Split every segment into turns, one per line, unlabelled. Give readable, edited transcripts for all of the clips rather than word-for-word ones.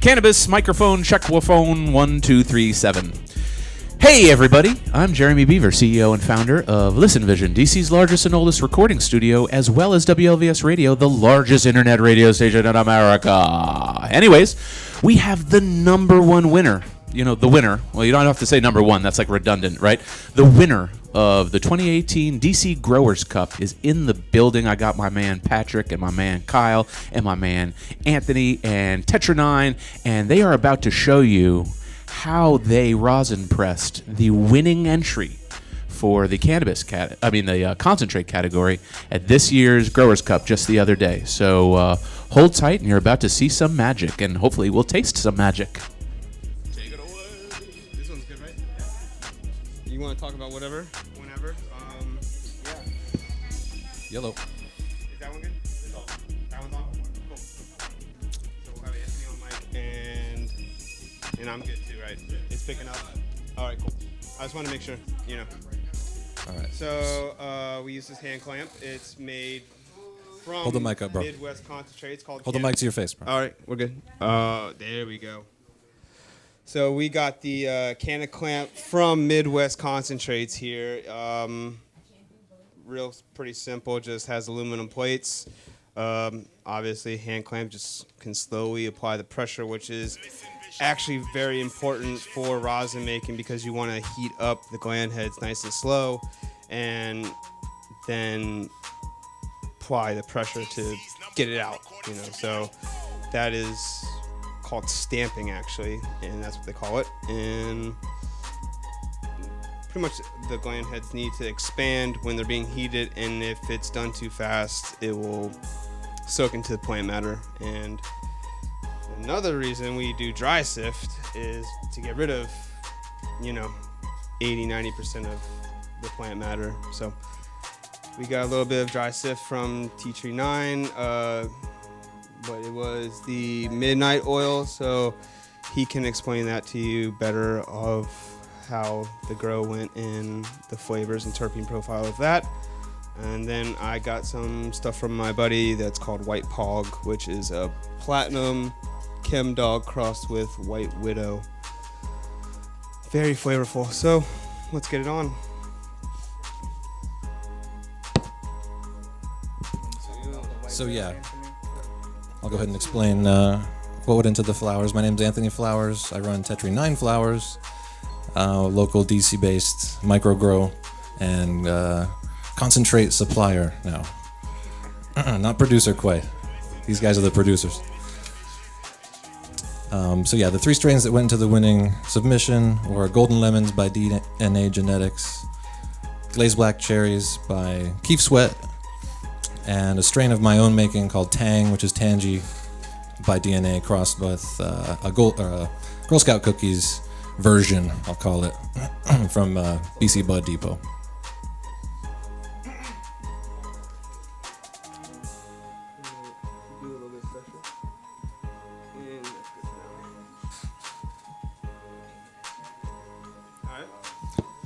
Cannabis microphone checkwophone 1237. Hey everybody, I'm Jeremy Beaver, CEO and founder of Listen Vision, DC's largest and oldest recording studio, as well as WLVS Radio, the largest internet radio station in America. Anyways, we have the number one winner. You know, the winner. Well, you don't have to say number one. That's like redundant, right? The winner of the 2018 DC Growers Cup is in the building. I got my man Patrick and my man Kyle and my man Anthony and Tetra9, and they are about to show you how they rosin pressed the winning entry for the the concentrate category at this year's Growers Cup just the other day. So hold tight, and you're about to see some magic, and hopefully we'll taste some magic.
You want to talk about whatever, whenever? Yeah.
Yellow.
Is that one good? That one's on? Cool. So we'll have Anthony on mic, and I'm good too, right? It's picking up. All right, cool. I just want to make sure, you know.
All right.
So we use this hand clamp. It's made from
Hold the mic up, bro.
Midwest concentrate. It's called
Hold the mic to your face, bro.
All right, we're good. There we go. So we got the can clamp from Midwest Concentrates here. Pretty simple, just has aluminum plates. Obviously, hand clamp just can slowly apply the pressure, which is actually very important for rosin making because you want to heat up the gland heads nice and slow and then apply the pressure to get it out, you know. So that is called stamping, actually, and that's what they call it. And pretty much the gland heads need to expand when they're being heated, and if it's done too fast, it will soak into the plant matter. And another reason we do dry sift is to get rid of, 80-90% of the plant matter. So we got a little bit of dry sift from Tea Tree 9, but it was the midnight oil, so he can explain that to you better of how the grow went and the flavors and terpene profile of that. And then I got some stuff from my buddy that's called White Pog, which is a platinum chem dog crossed with White Widow. Very flavorful. So let's get it on.
So yeah, I'll go ahead and explain what went into the flowers. My name's Anthony Flowers. I run Tetra9 Flowers, local DC-based micro grow and concentrate supplier now. Not producer quite. These guys are the producers. So yeah, the three strains that went into the winning submission were Golden Lemons by DNA Genetics, Glazed Black Cherries by Keef Sweat, and a strain of my own making called Tang, which is Tangy by DNA, crossed with a Girl Scout Cookies version, I'll call it, from BC Bud Depot.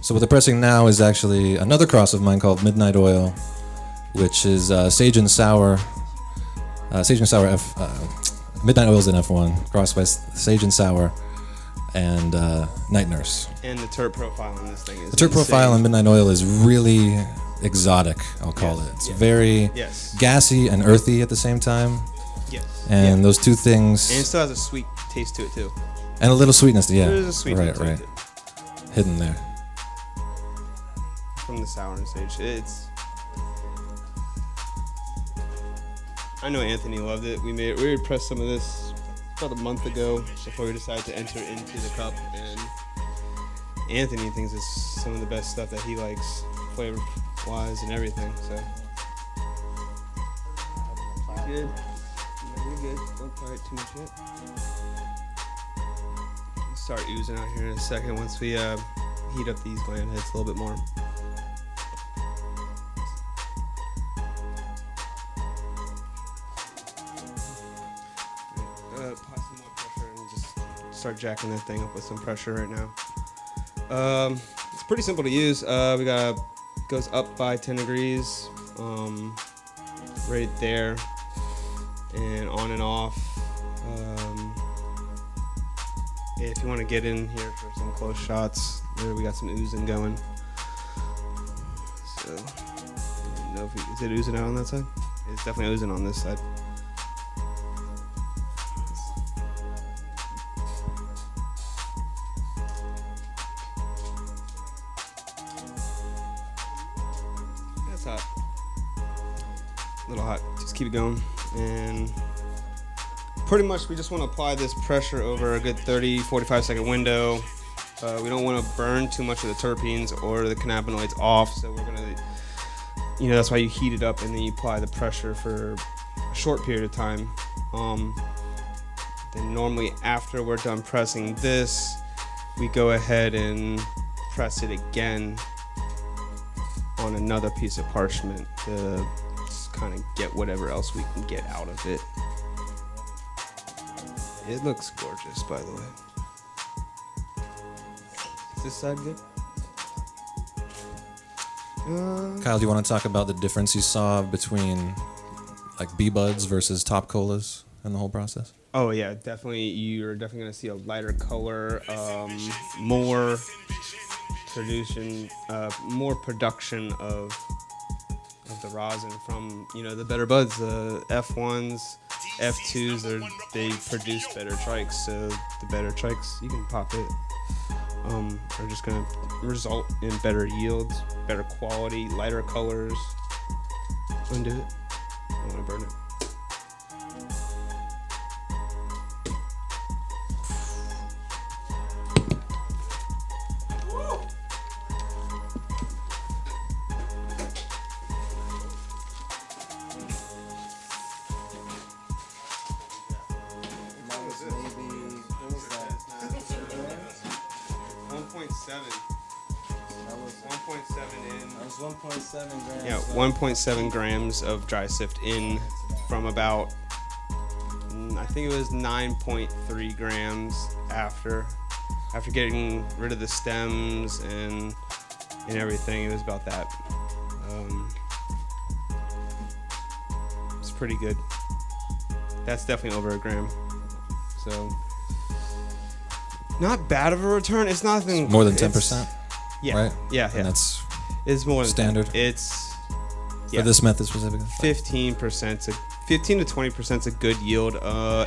So what they're pressing now is actually another cross of mine called Midnight Oil, which is Sage and Sour. Midnight Oil's in F1, crossed by Sage and Sour and Night Nurse.
And the terp profile on this thing is
the terp profile on Midnight Oil is really exotic, I'll call it. It's very gassy and earthy at the same time.
Yes.
And those two things.
And it still has a sweet taste to it too.
And a little sweetness, yeah.
There's a sweetness
right. Hidden there.
From the sour and sage. I know Anthony loved it. We pressed some of this about a month ago before we decided to enter into the cup, and Anthony thinks it's some of the best stuff that he likes, flavor wise and everything. So good. You're good. Don't try it too much yet. It'll start oozing out here in a second once we heat up these gland heads a little bit more. Apply some more pressure and just start jacking that thing up with some pressure right now. It's pretty simple to use. We got goes up by 10 degrees, right there, and on and off. if you want to get in here for some close shots, there we got some oozing going. So, I don't know if is it oozing out on that side? It's definitely oozing on this side. That's hot. A little hot. Just keep it going. And pretty much we just want to apply this pressure over a good 30-45 second window. We don't want to burn too much of the terpenes or the cannabinoids off, so we're going to, that's why you heat it up and then you apply the pressure for a short period of time. Then normally after we're done pressing this, we go ahead and press it again on another piece of parchment to just kind of get whatever else we can get out of it. It looks gorgeous, by the way. Is this side good?
Kyle, do you want to talk about the difference you saw between like bee buds versus top colas in the whole process?
Oh yeah, definitely. You're definitely gonna see a lighter color, more production of the rosin from the better buds, the F1s, F2s. They produce better trikes, so the better trikes you can pop it. Are just gonna result in better yields, better quality, lighter colors. Undo it. I don't want to burn it.
That was 1.7 grams.
Yeah, 1.7 grams of dry sift in from about, I think it was 9.3 grams after getting rid of the stems and everything. It was about that. It's pretty good. That's definitely over a gram. So not bad of a return. It's nothing.
More than 10%.
Yeah,
right?
Yeah.
And that's
it's more than
standard.
It's
for this method specifically.
15%. 15 to 20% is a good yield.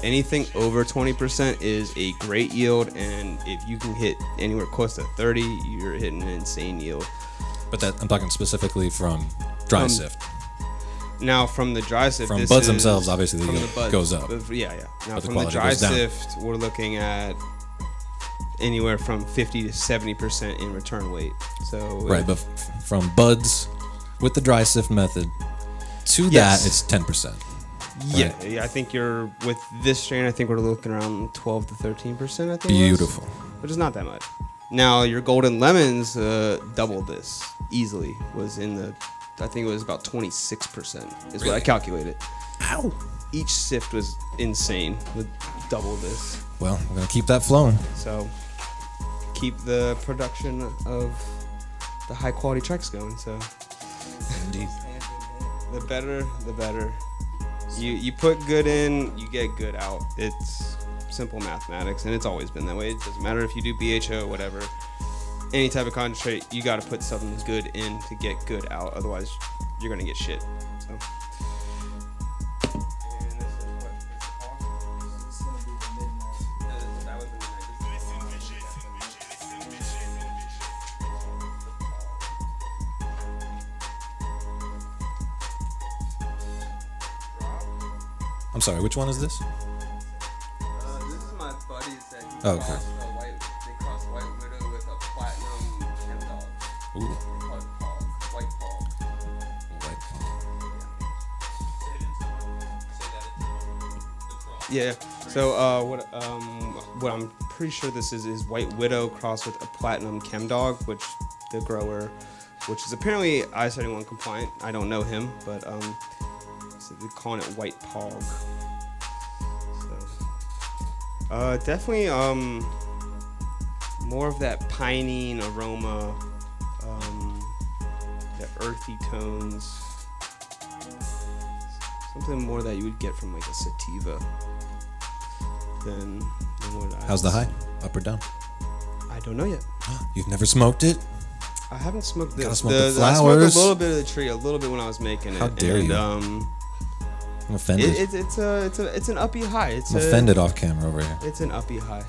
Anything over 20% is a great yield, and if you can hit anywhere close to 30, you're hitting an insane yield.
But that I'm talking specifically from dry sift.
Now, from the dry sift,
from
this
buds
is
themselves, obviously the
from
yield
the buds,
goes up.
Yeah. Now,
but
from the dry
goes down.
sift, we're looking at anywhere from 50 to 70% in return weight. So
right, but from buds with the dry sift method to
Yes.
that, it's 10%.
Yeah,
Right.
yeah. I think you're with this strain. I think we're looking around 12 to 13%. I think.
Beautiful.
Which is not that much. Now your golden lemons double this easily. Was in the, I think it was about 26% is what I
Really?
calculated.
Ow.
Each sift was insane with double this.
Well, I'm gonna keep that flowing.
So keep the production of the high quality tracks going. So
Indeed.
the better, the better. You put good in, you get good out. It's simple mathematics, and it's always been that way. It doesn't matter if you do BHO, whatever. Any type of concentrate, you got to put something good in to get good out. Otherwise, you're gonna get shit. So. And this is what is the cost?
This is gonna be the midnight.
That was the
I'm sorry, which one is this?
This is my buddies that he
Oh, okay.
crossed they crossed White Widow with a platinum chem dog.
Ooh.
They call it Pog, White Pog. Yeah. So what I'm pretty sure this is White Widow crossed with a platinum chem dog, which the grower, which is apparently I-71 compliant. I don't know him, but so they're calling it White Pog. So definitely more of that pinene aroma, the earthy tones. Something more that you would get from like a sativa than what I.
How's the high? Up or down?
I don't know yet.
You've never smoked it?
I haven't smoked this.
Gotta smoke the
I smoked
flowers.
a little bit of the tree, a little bit when I was making it.
How dare
and,
you. I'm offended.
It's an uppy high. It's
I'm offended off camera over here.
It's an uppy high.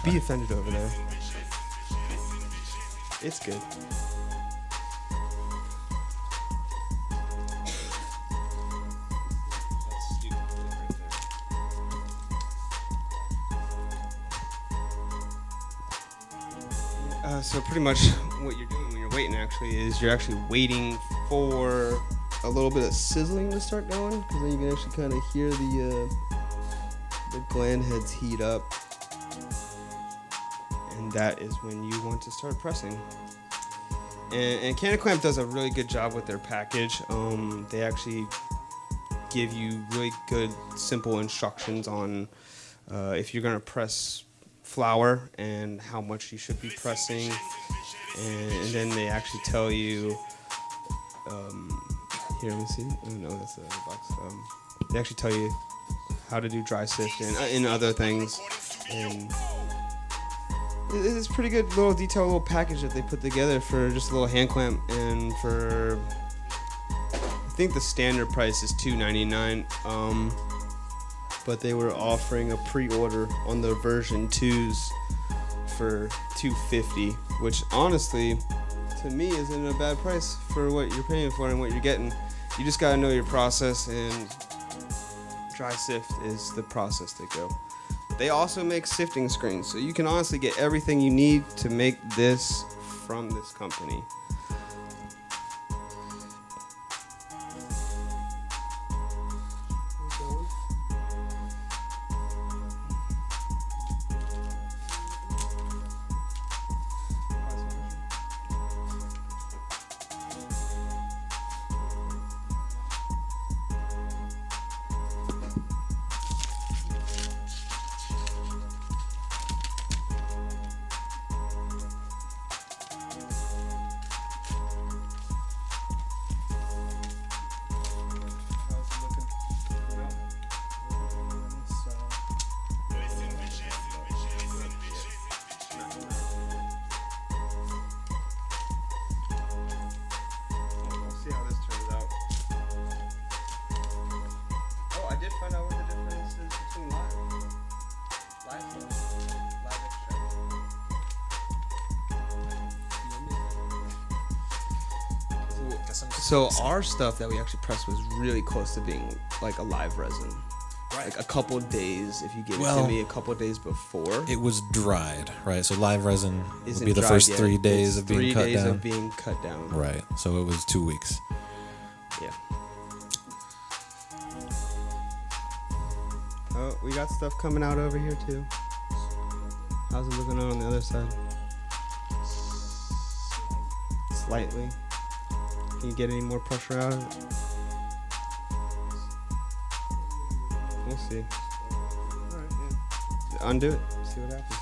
Be offended over there. It's good. So pretty much what you're doing when you're waiting actually is you're actually waiting for a little bit of sizzling to start going, because then you can actually kind of hear the gland heads heat up, and that is when you want to start pressing. And Can Clamp does a really good job with their package. They actually give you really good, simple instructions on if you're gonna press flour and how much you should be pressing, and then they actually tell you. Here, let me see. Oh no, that's the box. They actually tell you how to do dry sift and other things, and it's pretty good little detailed little package that they put together for just a little hand clamp, and for I think the standard price is $2.99. But they were offering a pre-order on the version 2s for $2.50, which honestly, to me, isn't a bad price for what you're paying for and what you're getting. You just gotta know your process, and dry sift is the process to go. They also make sifting screens, so you can honestly get everything you need to make this from this company. See how this turns out. Oh, I did find out what the difference is between live extract. So our stuff that we actually pressed was really close to being like a live resin. Right. Like a couple days, if you give it to me a couple days before.
It was dried, right? So live resin would
Isn't
be the
dried
first
yet.
3 days
It's
of being
3
cut
days
down.
of being cut down.
Right. So it was 2 weeks.
Yeah. Oh, we got stuff coming out over here too. How's it looking on the other side? Slightly. Can you get any more pressure out of it? We'll see. Alright, yeah. Undo it. See what happens.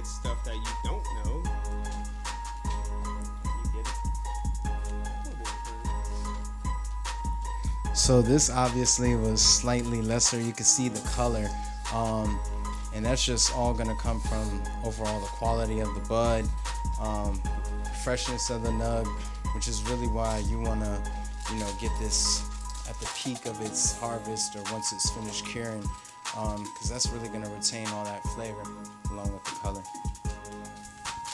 Stuff that you don't know, you get it.
So this obviously was slightly lesser. You can see the color, and that's just all gonna come from overall the quality of the bud, freshness of the nug, which is really why you wanna, get this at the peak of its harvest or once it's finished curing, because that's really gonna retain all that flavor along with the color.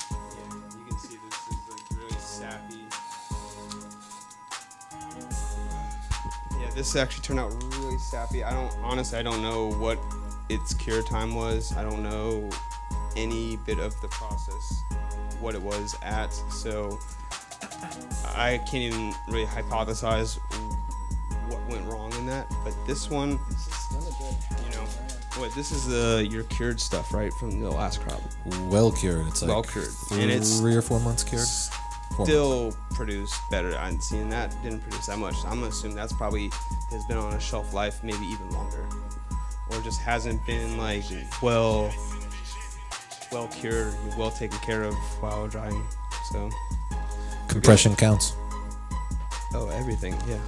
Yeah, you can see this is like really sappy. Yeah, this actually turned out really sappy. I don't know what its cure time was. I don't know any bit of the process, what it was at. So I can't even really hypothesize what went wrong in that. But this one, this is your cured stuff, right, from the last crop.
Well cured. It's like
Well cured, and it's
3 or 4 months cured. 4 months.
still produced better. I'm seeing that didn't produce that much. So I'm gonna assume that's probably has been on a shelf life maybe even longer, or just hasn't been like well cured, well taken care of while drying. So
Compression counts.
oh, everything, yeah.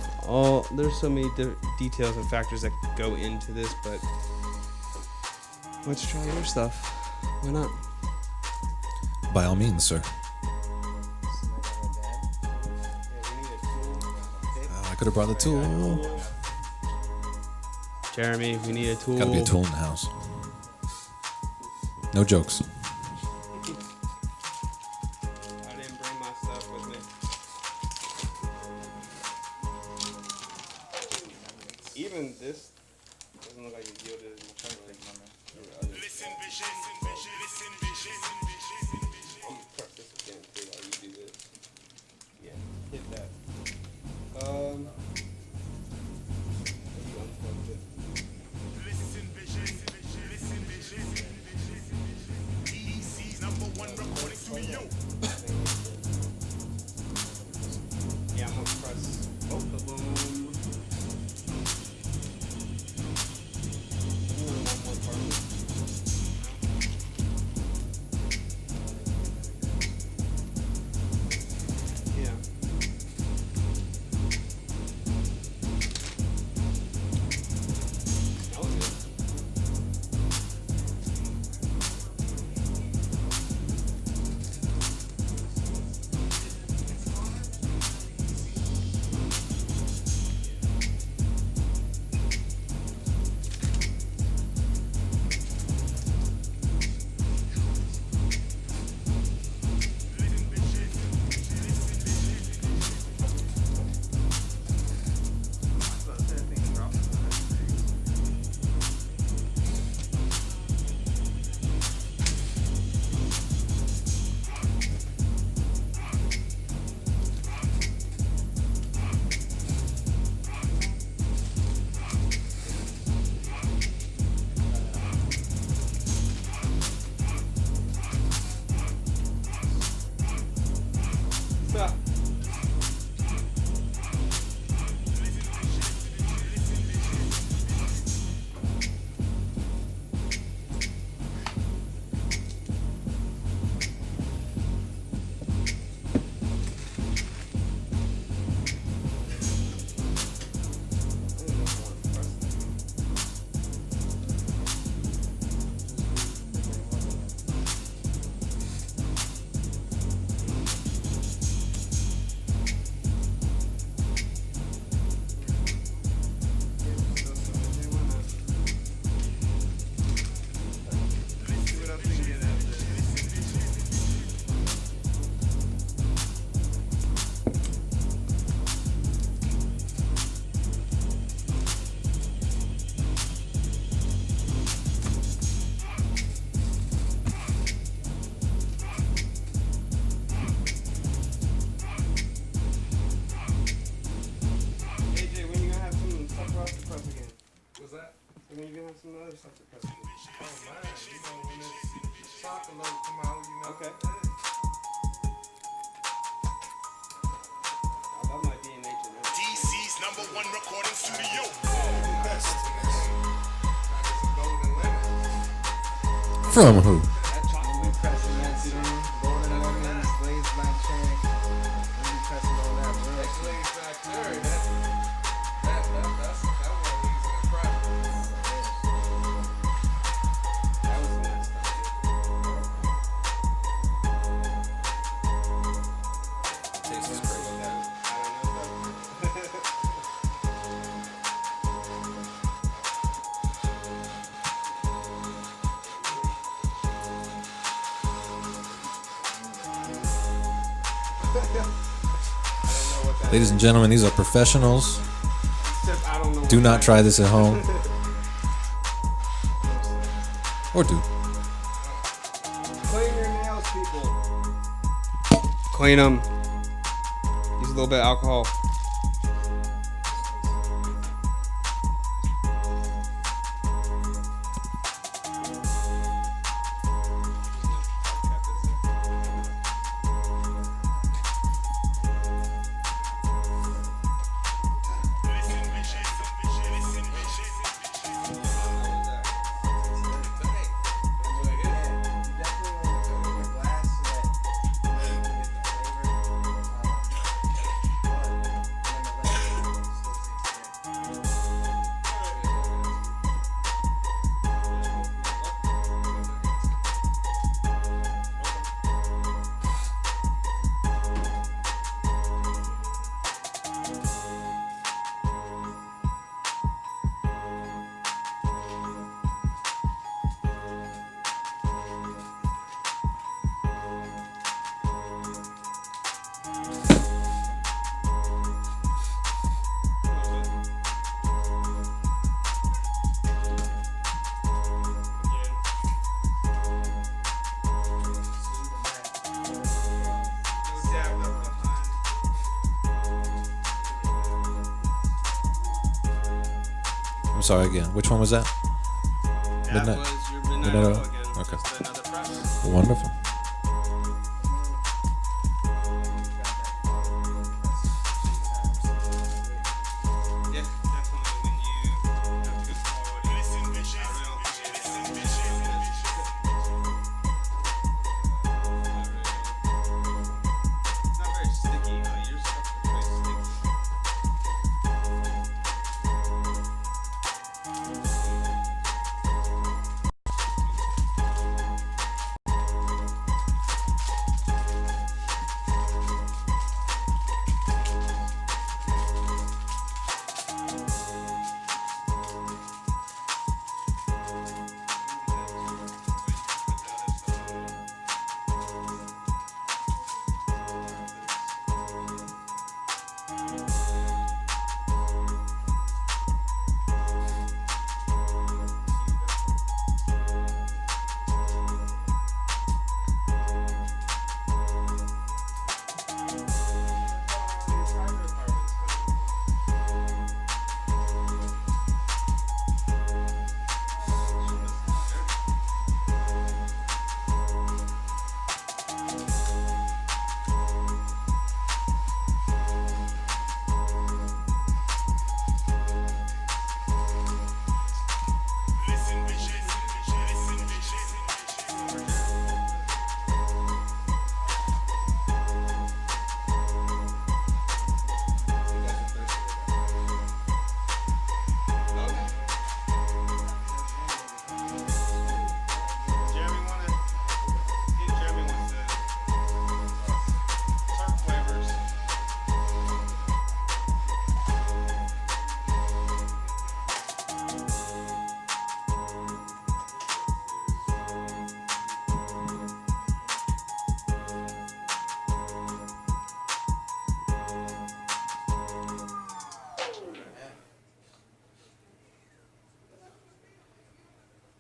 There's so many details and factors that go into this, but let's try your stuff. Why not?
By all means, sir. I could have brought the tool.
Jeremy, we need a tool.
Gotta be a tool in the house. No jokes.
I didn't bring my stuff with me. Even this doesn't look like it yielded as much. Listen, vision. I'll press this again too while you do this. Yeah, hit that. You unplugged it. Listen, vision. DC's #1 recording studio. Yeah, I'm gonna press both of them. Yeah. That was good. Stop. AJ, when you gonna have some stuff for us to press again?
What's that?
When you gonna have some other stuff to press again?
Oh man, you know when this soccer logo come out, you know.
Okay. I love my DNA genetic.
DC's #1 recording studio.
Golden lemon.
From who?
That chocolate.
Pressing that soon. Golden lemons, glazed black cherry. We be pressing all that real
That
quick.
glazed black cherry, that one leaves an impression.
That was nice.
Tastes great.
I don't know.
Ladies and gentlemen, these are professionals.
Except I don't know.
Do
what
not
that
try
is.
this at home. Or do.
Clean your nails, people. Clean them. Use a little bit of alcohol.
I'm sorry again. Which one was that?
That
Midnight-
was your Midnight
Midnight
Oil
Oil?
again.
Okay.
Just another press.
Wonderful.
Yeah, definitely when you have good quality. I really don't think it's not very sticky. Your stuff is very sticky. Jeremy wants the tart flavors.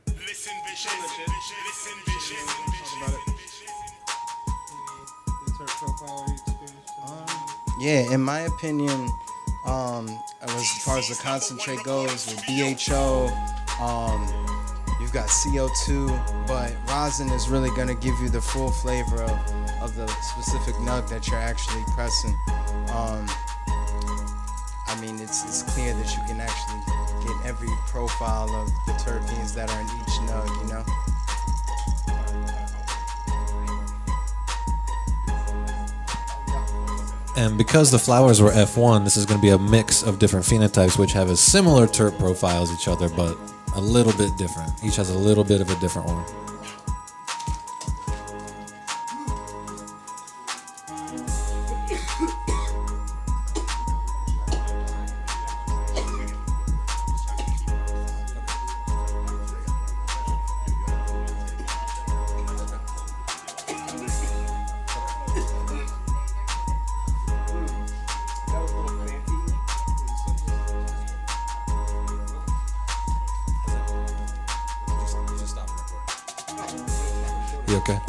Listen, vision, listen, vision.
Yeah, in my opinion, as far as the concentrate goes, with BHO, you've got CO2, but rosin is really gonna give you the full flavor of the specific nug that you're actually pressing. I mean, it's clear that you can actually get every profile of the terpenes that are in each nug, you know?
And because the flowers were F1, this is going to be a mix of different phenotypes which have a similar terp profile as each other, but a little bit different. Each has a little bit of a different one. You okay?